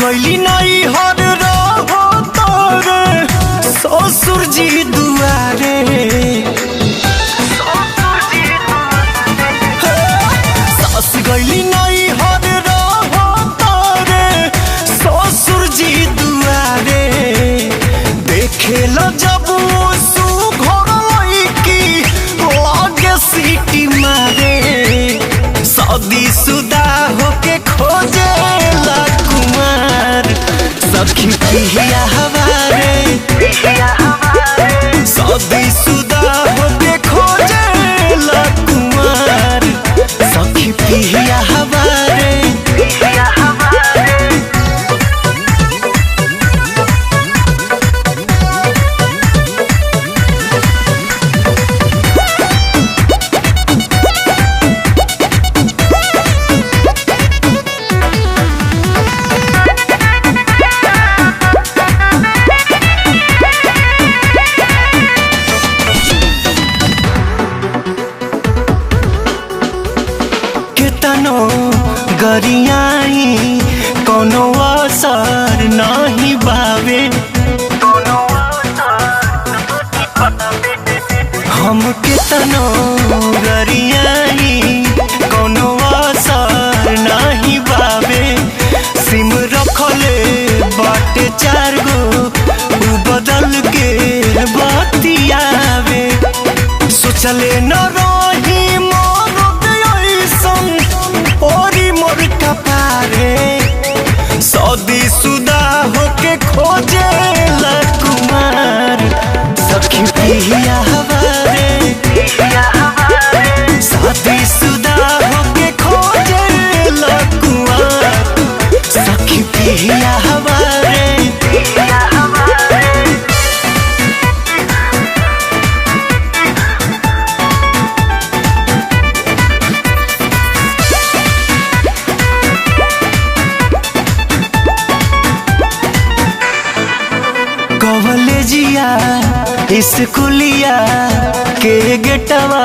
गईली नहीं हर रहो तोरे ससुर जी दुआरे सास गईली नहीं हर रहो तोरे ससुर जी दुआरे देखे लो जब सुघर लईकी लागे सीटी मारे शादी शुदा होके खोजे सखी पिया हमारे शादी शुदा होके खोजे ला कुमार सखी पिया हमारे तनो गरियाई कोनो असर नहीं बावे हम के तनो गरियाई कोनो असर नहीं बावे सिम रखले बाटे 4 गो उ बदल के बतियावे सोचले न रही शादी शुदा होके खोजे ला कुमार सखी पिया हमारे शादी शुदा होके खोजे ला कुमार सखी पिया हमारे कॉलेजिया स्कूलिया के गेटवा